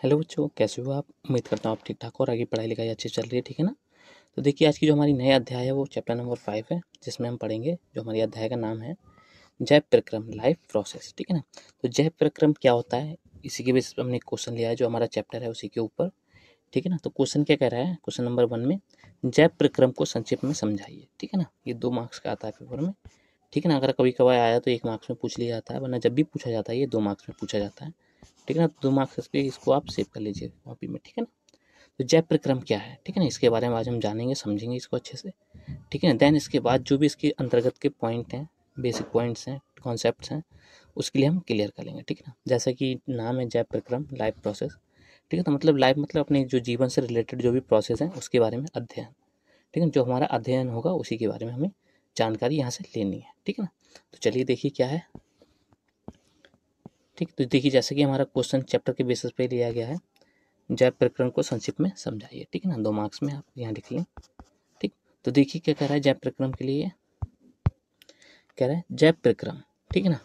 Hello बच्चों, कैसे हो आप। उम्मीद करता हूँ आप ठीक ठाक हो और आगे पढ़ाई लिखाई अच्छी चल रही है, ठीक है ना। तो देखिए, आज की जो हमारी नया अध्याय है वो चैप्टर नंबर 5 है, जिसमें हम पढ़ेंगे। जो हमारी अध्याय का नाम है जैव प्रक्रम, लाइफ प्रोसेस, ठीक है ना। तो जैव प्रक्रम क्या होता है, इसी के बेसिस पर हमने एक क्वेश्चन लिया है जो हमारा चैप्टर है उसी के ऊपर, ठीक है ना। तो क्वेश्चन क्या कह रहा है, क्वेश्चन नंबर 1 में जैव प्रक्रम को संक्षिप्त में समझाइए, ठीक है ना। ये 2 मार्क्स का आता है पेपर में, ठीक है ना। अगर कभी कभार आया तो 1 मार्क्स में पूछ लिया जाता है, वरना जब भी पूछा जाता है ये 2 मार्क्स में पूछा जाता है, ठीक है ना। 2 मार्क्स के इसको आप सेव कर लीजिए कॉपी में, ठीक है ना। तो जैव प्रक्रम क्या है, ठीक है ना, इसके बारे में आज हम जानेंगे, समझेंगे इसको अच्छे से, ठीक है ना। देन इसके बाद जो भी इसके अंतर्गत के पॉइंट हैं, बेसिक पॉइंट्स हैं, कॉन्सेप्ट्स हैं, उसके लिए हम क्लियर कर लेंगे, ठीक है ना। जैसा कि नाम है जैव प्रक्रम, लाइफ प्रोसेस, ठीक है। तो मतलब लाइफ मतलब अपने जो जीवन से रिलेटेड जो भी प्रोसेस है उसके बारे में अध्ययन, ठीक है। जो हमारा अध्ययन होगा उसी के बारे में हमें जानकारी यहाँ से लेनी है, ठीक है ना। तो चलिए देखिए क्या है, ठीक। तो देखिए, जैसे कि हमारा क्वेश्चन चैप्टर के बेसिस पे लिया गया है, जैव प्रक्रम को संक्षिप्त में समझाइए, ठीक है ना। 2 मार्क्स में आप यहाँ लिख लें, ठीक। तो देखिए क्या कह रहा है जैव प्रक्रम के लिए, कह रहा है जैव प्रक्रम, ठीक है ना।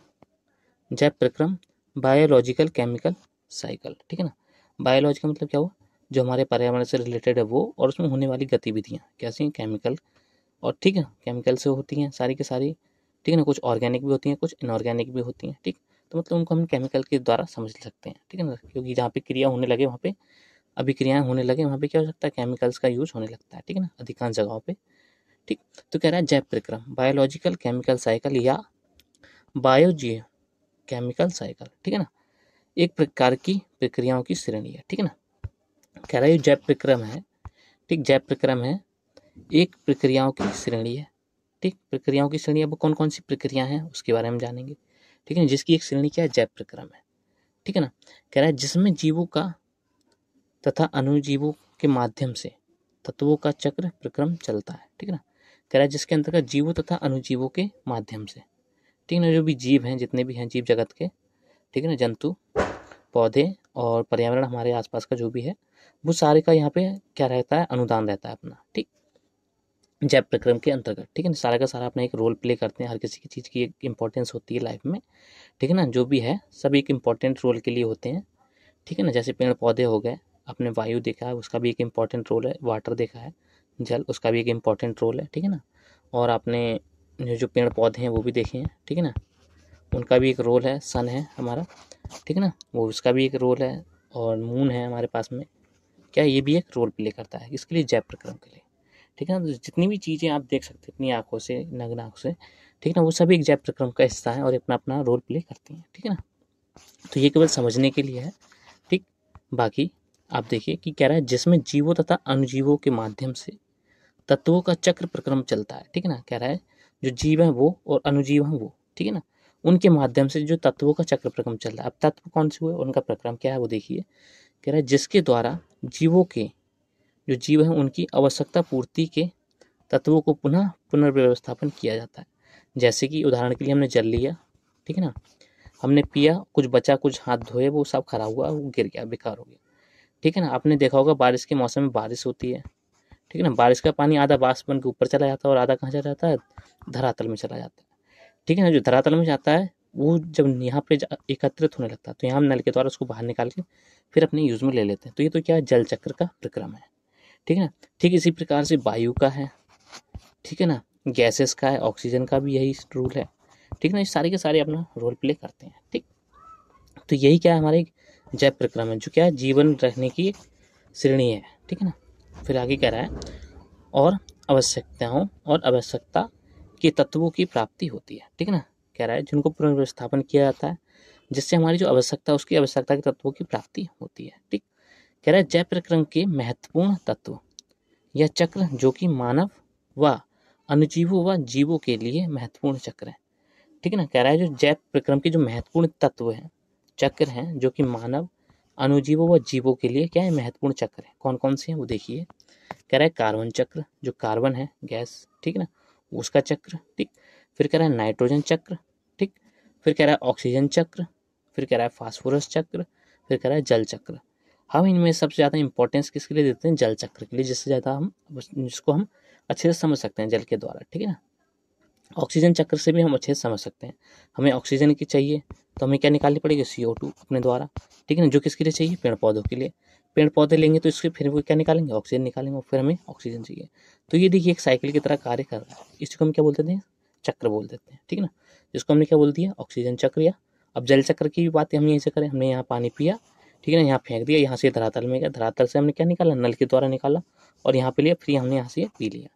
जैव प्रक्रम बायोलॉजिकल केमिकल साइकिल, ठीक है ना। बायोलॉजिकल मतलब क्या हुआ, जो हमारे पर्यावरण से रिलेटेड है वो, और उसमें होने वाली गतिविधियाँ कैसी हैं, केमिकल, और ठीक है केमिकल से होती हैं सारी की सारी, ठीक है ना। कुछ ऑर्गेनिक भी होती हैं, कुछ इनऑर्गेनिक भी होती हैं, ठीक। तो मतलब उनको हम केमिकल के द्वारा समझ सकते हैं, ठीक है ना। क्योंकि जहाँ पे क्रिया होने लगे वहाँ पे, अभिक्रियाएं होने लगे वहाँ पे क्या हो सकता है, केमिकल्स का यूज होने लगता है, ठीक है ना, अधिकांश जगहों पे, ठीक। तो कह रहा है जैव प्रक्रम बायोलॉजिकल केमिकल साइकिल या बायोजियो केमिकल साइकिल, ठीक है ना, एक प्रकार की प्रक्रियाओं की श्रेणी है, ठीक है ना। कह रहा है ये जैव प्रक्रम है, ठीक। जैव प्रक्रम है एक प्रक्रियाओं की श्रेणी है, ठीक। प्रक्रियाओं की श्रेणी, अब कौन कौन सी प्रक्रिया हैं उसके बारे में जानेंगे, ठीक है, जिसकी एक श्रेणी क्या है, जैव प्रक्रम है, ठीक है ना। कह रहा है जिसमें जीवों का तथा अणुजीवों के माध्यम से तत्वों का चक्र प्रक्रम चलता है, ठीक है ना। कह रहा है जिसके अंतर्गत जीवों तथा अणुजीवों के माध्यम से, ठीक है ना, जो भी जीव हैं, जितने भी हैं जीव जगत के, ठीक है ना, जंतु, पौधे और पर्यावरण हमारे आसपास का जो भी है, वो सारे का यहाँ पे क्या रहता है, अनुदान रहता है अपना, ठीक। जैव प्रक्रम के अंतर्गत, ठीक है ना, सारा का सारा अपना एक रोल प्ले करते हैं, हर किसी की चीज़ की एक इंपॉर्टेंस होती है लाइफ में, ठीक है ना। जो भी है सब एक इंपॉर्टेंट रोल के लिए होते हैं, ठीक है ना। जैसे पेड़ पौधे हो गए, आपने वायु देखा है उसका भी एक इम्पॉर्टेंट रोल है, वाटर देखा है, जल, उसका भी एक इम्पॉर्टेंट रोल है, ठीक है ना। और आपने जो पेड़ पौधे हैं वो भी देखे हैं, ठीक है ना, उनका भी एक रोल है, सन है हमारा, ठीक है ना, वो उसका भी एक रोल है, और मून है हमारे पास में, क्या ये भी एक रोल प्ले करता है, इसके लिए जैव प्रक्रम के लिए, ठीक है ना। तो जितनी भी चीज़ें आप देख सकते हैं अपनी आंखों से, नग्न आंखों से, ठीक है ना, वो सभी एक जैव प्रक्रम का हिस्सा है और अपना अपना रोल प्ले करती हैं, ठीक है ना। तो ये केवल समझने के लिए है, ठीक। बाकी आप देखिए कि कह रहा है जिसमें जीवों तथा अणुजीवों के माध्यम से तत्वों का चक्र प्रक्रम चलता है, ठीक है ना। कह रहा है जो जीव है वो और अणुजीव हैं वो, ठीक है ना, उनके माध्यम से जो तत्वों का चक्र प्रक्रम चल रहा है। अब तत्व कौन से हुए और उनका प्रक्रम क्या है वो देखिए। कह रहा है जिसके द्वारा जीवों के, जो जीव हैं उनकी आवश्यकता पूर्ति के तत्वों को पुनः पुनर्व्यवस्थापन किया जाता है। जैसे कि उदाहरण के लिए हमने जल लिया, ठीक है ना, हमने पिया, कुछ बचा, कुछ हाथ धोए, वो सब खराब हुआ, वो गिर गया, बेकार हो गया, ठीक है ना। आपने देखा होगा बारिश के मौसम में बारिश होती है, ठीक है ना, बारिश का पानी आधा बाष्प बन के ऊपर चला जाता है और आधा कहाँ चला जाता है, धरातल में चला जाता है, ठीक है ना। जो धरातल में जाता है वो जब यहाँ पे एकत्रित होने लगता है तो यहाँ हम नल के द्वारा उसको बाहर निकाल के फिर अपने यूज में ले लेते हैं। तो ये तो क्या है, जल चक्र का प्रक्रम है, ठीक है ना। ठीक इसी प्रकार से वायु का है, ठीक है ना, गैसेस का है, ऑक्सीजन का भी यही रूल है, ठीक है ना। ये सारे के सारे अपना रोल प्ले करते हैं, ठीक। तो यही क्या है, हमारे जैव प्रक्रम है, जो क्या है, जीवन रहने की एक श्रेणी है, ठीक है ना। फिर आगे कह रहा है और आवश्यकताओं और आवश्यकता के तत्वों की प्राप्ति होती है, ठीक है ना। कह रहा है जिनको पुनर्व्यवस्थापन किया जाता है, जिससे हमारी जो आवश्यकता, उसकी आवश्यकता के तत्वों की प्राप्ति होती है, ठीक। कह रहा है जैव प्रक्रम के महत्वपूर्ण तत्व या चक्र जो कि मानव व अणुजीवों व जीवों के लिए महत्वपूर्ण चक्र है, ठीक है ना। कह रहा है जो जैव प्रक्रम के जो महत्वपूर्ण तत्व हैं, चक्र हैं, जो कि मानव, अणुजीवों व जीवों के लिए क्या है, महत्वपूर्ण चक्र है। कौन कौन से हैं वो देखिए। कह रहा है कार्बन चक्र, जो कार्बन है गैस, ठीक है ना, उसका चक्र, ठीक। फिर कह रहा है नाइट्रोजन चक्र, ठीक। फिर कह रहा है ऑक्सीजन चक्र, फिर कह रहा है फास्फोरस चक्र, फिर कह रहा है जल चक्र। हम इनमें सबसे ज़्यादा इंपॉर्टेंस किसके लिए देते हैं, जल चक्र के लिए, जिससे ज़्यादा हम, जिसको हम अच्छे से समझ सकते हैं जल के द्वारा, ठीक है ना। ऑक्सीजन चक्र से भी हम अच्छे से समझ सकते हैं। हमें ऑक्सीजन की चाहिए तो हमें क्या निकालनी पड़ेगी, CO2 अपने द्वारा, ठीक है ना, जो किसके लिए चाहिए, पेड़ पौधों के लिए। पेड़ पौधे लेंगे तो इसके फिर वो क्या निकालेंगे, ऑक्सीजन निकालेंगे, और फिर हमें ऑक्सीजन चाहिए। तो ये देखिए एक साइकिल की तरह कार्य कर रहा है। इसको हम क्या बोल देते हैं, चक्र बोल देते हैं, ठीक है ना, जिसको हमने क्या बोल दिया, ऑक्सीजन चक्र। या अब जल चक्र की भी बात हम यहीं से करें, हमने यहाँ पानी पिया, ठीक है ना, यहाँ फेंक दिया, यहाँ से धरातल में गया, धरातल से हमने क्या निकाला, नल के द्वारा निकाला, और यहाँ पे लिया, फिर हमने यहाँ से पी लिया,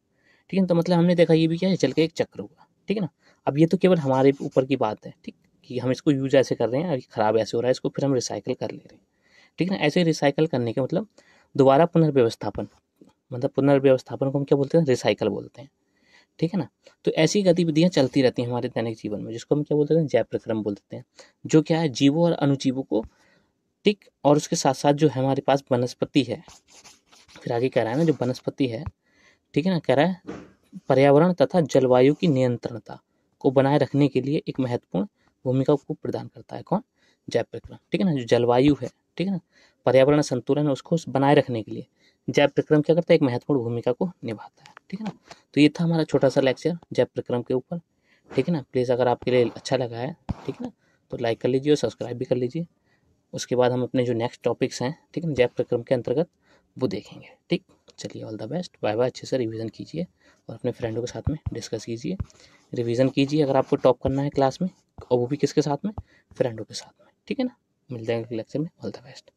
ठीक है। तो मतलब हमने देखा ये भी क्या है, जल का एक चक्र हुआ, ठीक है ना। अब ये तो केवल हमारे ऊपर की बात है, ठीक, कि हम इसको यूज ऐसे कर रहे हैं, खराब ऐसे हो रहा है, इसको फिर हम रिसाइकल कर ले रहे हैं, ठीक है ना। ऐसे रिसाइकल करने के मतलब दोबारा पुनर्व्यवस्थापन, मतलब पुनर्व्यवस्थापन को हम क्या बोलते हैं, रिसाइकल बोलते हैं, ठीक है ना। तो ऐसी गतिविधियां चलती रहती हैं हमारे दैनिक जीवन में, जिसको हम क्या बोलते हैं, जैव प्रक्रम बोलते हैं, जो क्या है, जीवों और अनुजीवों को, ठीक, और उसके साथ साथ जो है हमारे पास वनस्पति है, फिर आगे कह रहा है ना, जो वनस्पति है, ठीक है ना, कह रहा है पर्यावरण तथा जलवायु की नियंत्रणता को बनाए रखने के लिए एक महत्वपूर्ण भूमिका को प्रदान करता है। कौन, जैव प्रक्रम, ठीक है ना। जो जलवायु है, ठीक है ना, पर्यावरण संतुलन है, उसको बनाए रखने के लिए जैव प्रक्रम क्या करता है, एक महत्वपूर्ण भूमिका को निभाता है, ठीक है ना। तो ये था हमारा छोटा सा लेक्चर जैव प्रक्रम के ऊपर, ठीक है ना। प्लीज़ अगर आपके लिए अच्छा लगा है, ठीक है ना, तो लाइक कर लीजिए और सब्सक्राइब भी कर लीजिए। उसके बाद हम अपने जो नेक्स्ट टॉपिक्स हैं, ठीक है ना, जैव प्रक्रम के अंतर्गत, वो देखेंगे, ठीक। चलिए, all the best, bye bye. अच्छे से रिवीजन कीजिए और अपने फ्रेंडों के साथ में डिस्कस कीजिए, रिवीजन कीजिए अगर आपको टॉप करना है क्लास में, और वो भी किसके साथ में, फ्रेंडों के साथ में, ठीक है ना। मिलते हैं अगले लेक्चर में, ऑल द बेस्ट।